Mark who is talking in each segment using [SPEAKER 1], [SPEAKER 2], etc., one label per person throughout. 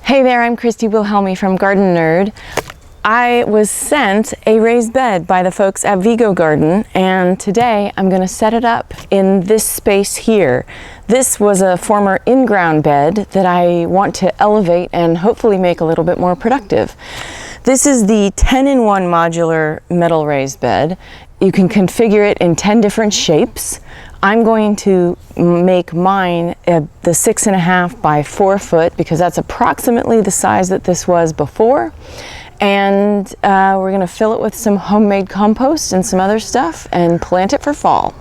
[SPEAKER 1] Hey there, I'm Christy Wilhelmi from Gardenerd. I was sent a raised bed by the folks at Vego Garden, and today I'm going to set it up in this space here. This was a former in-ground bed that I want to elevate and hopefully make a little bit more productive. This is the 10-in-1 modular metal raised bed. You can configure it in 10 different shapes. I'm going to make mine the 6.5 by 4 foot because that's approximately the size that this was before. And we're going to fill it with some homemade compost and some other stuff and plant it for fall.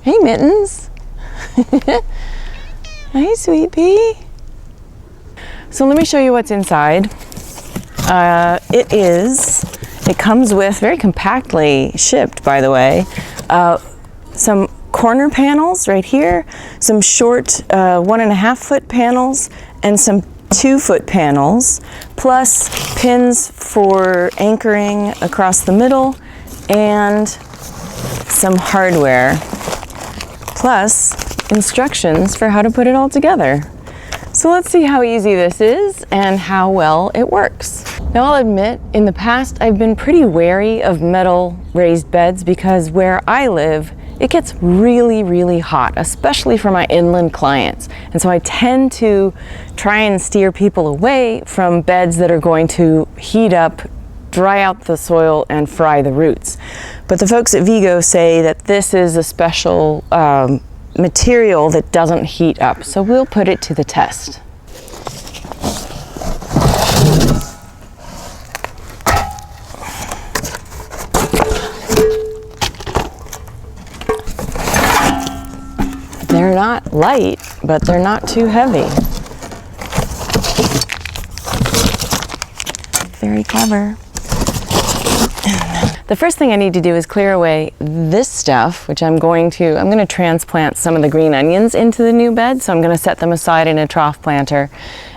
[SPEAKER 1] Hey, Mittens. Hi, sweet pea. So let me show you what's inside. It comes with, very compactly shipped, by the way, some corner panels right here, some short 1.5 foot panels, and some 2 foot panels, plus pins for anchoring across the middle, and some hardware, plus instructions for how to put it all together. So let's see how easy this is and how well it works. Now I'll admit, in the past I've been pretty wary of metal raised beds because where I live, it gets really, really hot, especially for my inland clients. And so I tend to try and steer people away from beds that are going to heat up, dry out the soil, and fry the roots. But the folks at Vego say that this is a special material that doesn't heat up. So we'll put it to the test. They're not light, but they're not too heavy. Very clever. The first thing I need to do is clear away this stuff, which I'm going to transplant some of the green onions into the new bed, so I'm going to set them aside in a trough planter,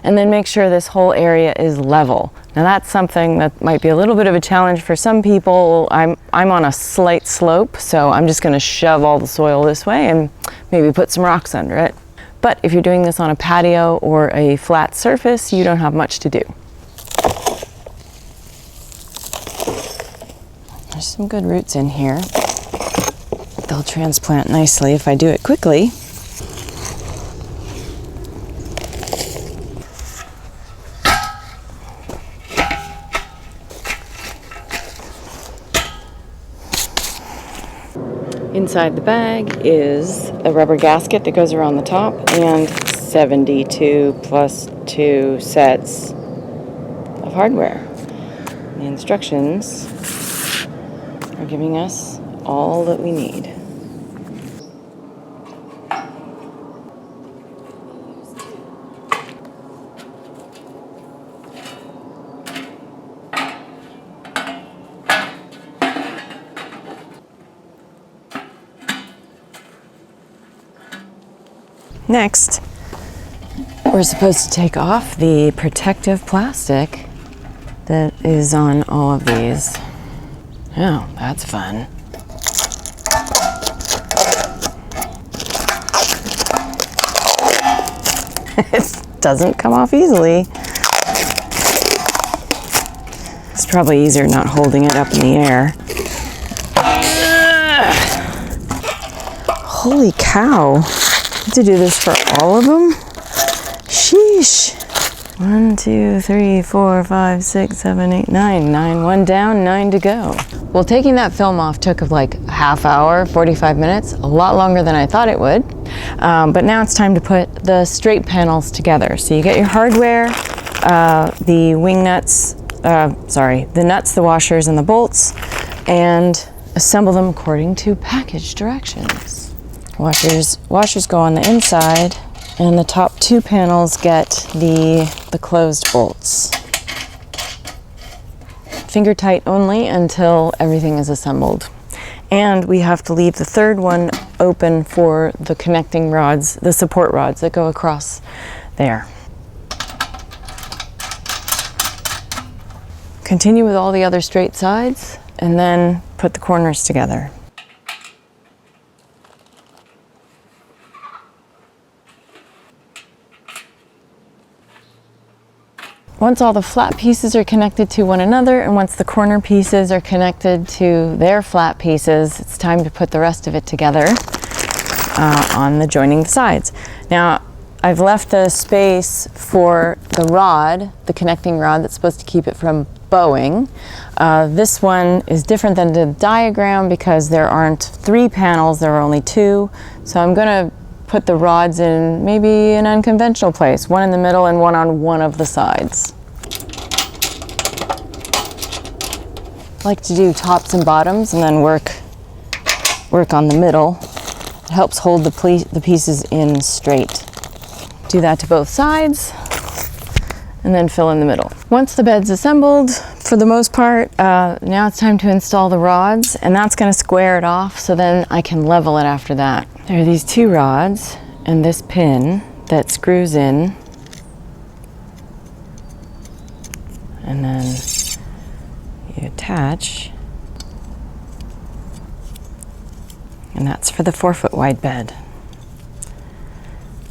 [SPEAKER 1] and then make sure this whole area is level. Now that's something that might be a little bit of a challenge for some people. I'm on a slight slope, so I'm just going to shove all the soil this way and maybe put some rocks under it. But if you're doing this on a patio or a flat surface, you don't have much to do. There's some good roots in here. They'll transplant nicely if I do it quickly. Inside the bag is a rubber gasket that goes around the top and 72 plus 2 sets of hardware. The instructions are giving us all that we need. Next, we're supposed to take off the protective plastic that is on all of these. Oh, that's fun. It doesn't come off easily. It's probably easier not holding it up in the air. Holy cow. I have to do this for all of them? Sheesh. 1, 2, 3, 4, 5, 6, 7, 8, 9. 9, 1 down, 9 to go. Well, taking that film off took like a half hour, 45 minutes, a lot longer than I thought it would. But now it's time to put the straight panels together. So you get your hardware, the wing nuts, the nuts, the washers, and the bolts, and assemble them according to package directions. Washers go on the inside, and the top 2 panels get the closed bolts. Finger tight only until everything is assembled. And we have to leave the 3rd one open for the connecting rods, the support rods that go across there. Continue with all the other straight sides, and then put the corners together. Once all the flat pieces are connected to one another, and once the corner pieces are connected to their flat pieces, it's time to put the rest of it together on the joining the sides. Now, I've left the space for the rod, the connecting rod that's supposed to keep it from bowing. This one is different than the diagram because there aren't 3 panels, there are only 2. So I'm gonna put the rods in maybe an unconventional place, one in the middle and one on one of the sides. I like to do tops and bottoms and then work on the middle. It helps hold the pieces in straight. Do that to both sides and then fill in the middle. Once the bed's assembled, for the most part, now it's time to install the rods, and that's gonna square it off so then I can level it after that. There are these 2 rods and this pin that screws in, and then you attach, and that's for the 4-foot wide bed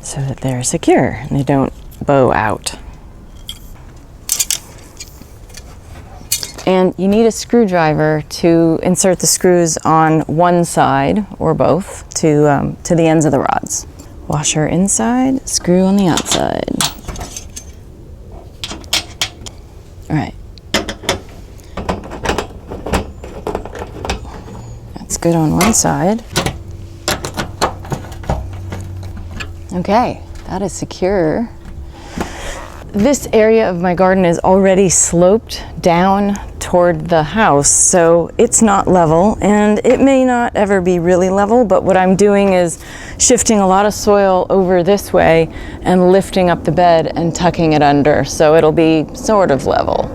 [SPEAKER 1] so that they're secure and they don't bow out. And you need a screwdriver to insert the screws on one side or both to the ends of the rods. Washer inside, screw on the outside. All right. That's good on one side. Okay, that is secure. This area of my garden is already sloped down toward the house, so it's not level, and it may not ever be really level, but what I'm doing is shifting a lot of soil over this way and lifting up the bed and tucking it under, so it'll be sort of level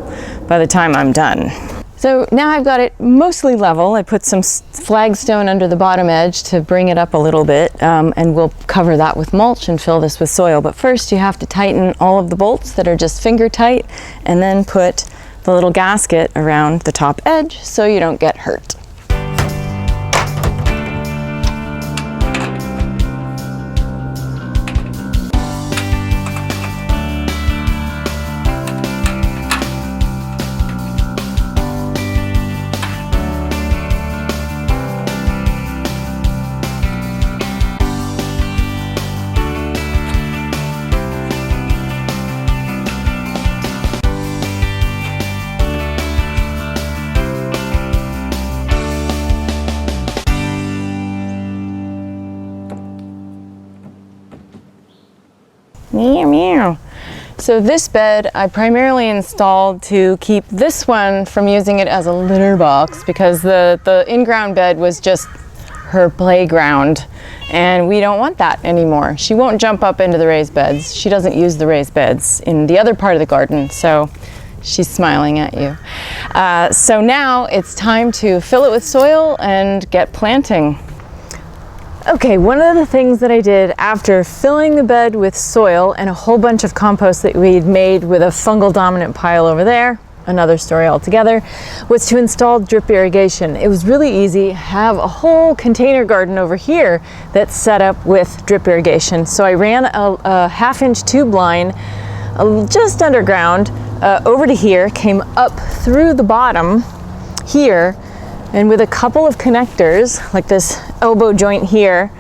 [SPEAKER 1] by the time I'm done. So now I've got it mostly level. I put some flagstone under the bottom edge to bring it up a little bit, and we'll cover that with mulch and fill this with soil. But first you have to tighten all of the bolts that are just finger tight, and then put the little gasket around the top edge so you don't get hurt. Meow, meow. So this bed I primarily installed to keep this one from using it as a litter box, because the in-ground bed was just her playground, and we don't want that anymore. She won't jump up into the raised beds. She doesn't use the raised beds in the other part of the garden, so she's smiling at you. So now it's time to fill it with soil and get planting. Okay, one of the things that I did after filling the bed with soil and a whole bunch of compost that we'd made with a fungal dominant pile over there, another story altogether, was to install drip irrigation. It was really easy. Have a whole container garden over here that's set up with drip irrigation. So I ran a 1/2-inch tube line just underground over to here, came up through the bottom here, and with a couple of connectors, like this elbow joint here,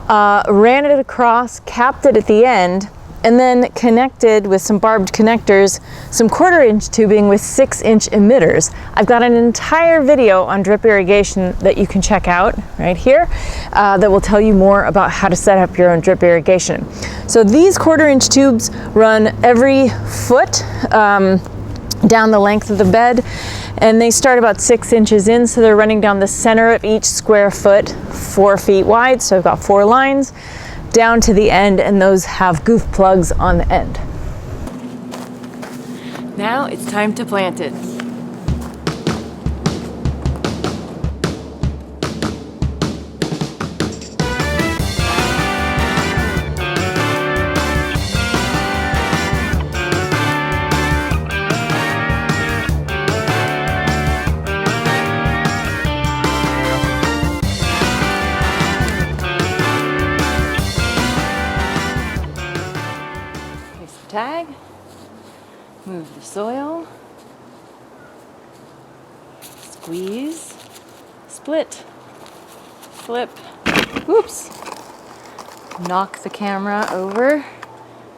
[SPEAKER 1] ran it across, capped it at the end, and then connected with some barbed connectors, some 1/4-inch tubing with 6-inch emitters. I've got an entire video on drip irrigation that you can check out right here that will tell you more about how to set up your own drip irrigation. So these 1/4-inch tubes run every foot down the length of the bed, and they start about 6 inches in, so they're running down the center of each square foot, 4 feet wide. So I've got 4 lines down to the end, and those have goof plugs on the end. Now it's time to plant it. Tag, Move the soil. Squeeze. Split. Flip. Oops. Knock the camera over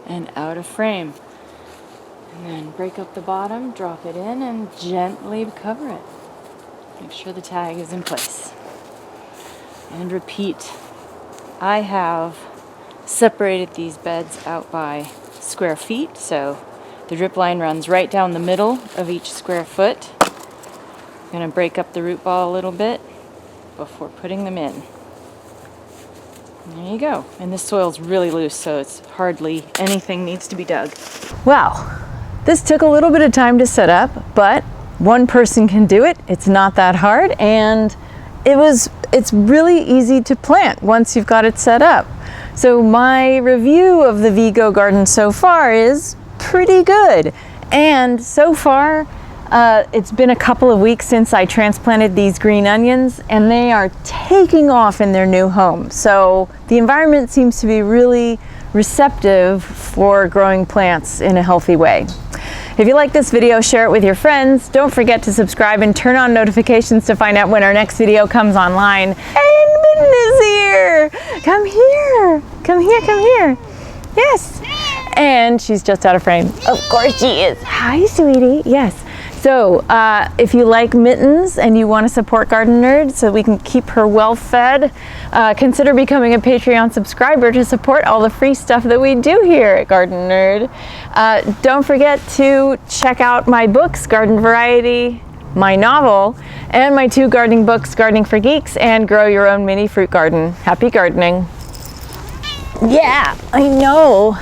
[SPEAKER 1] and out of frame. And then break up the bottom, drop it in, and gently cover it. Make sure the tag is in place. And repeat. I have separated these beds out by square feet, so the drip line runs right down the middle of each square foot. I'm going to break up the root ball a little bit before putting them in. There you go. And this soil's really loose, so it's hardly anything needs to be dug. Wow, this took a little bit of time to set up, but one person can do it. It's not that hard, and it's really easy to plant once you've got it set up. So my review of the Vego Garden so far is pretty good. And so far, it's been a couple of weeks since I transplanted these green onions, and they are taking off in their new home. So the environment seems to be really receptive for growing plants in a healthy way. If you like this video, share it with your friends. Don't forget to subscribe and turn on notifications to find out when our next video comes online. And Mitten is here! Come here! Come here, come here. Yes! And she's just out of frame. Of course she is. Hi, sweetie. Yes. So if you like Mittens and you want to support Gardenerd so we can keep her well fed, consider becoming a Patreon subscriber to support all the free stuff that we do here at Gardenerd. Don't forget to check out my books, Garden Variety, my novel, and my 2 gardening books, Gardening for Geeks and Grow Your Own Mini Fruit Garden. Happy gardening. Yeah, I know.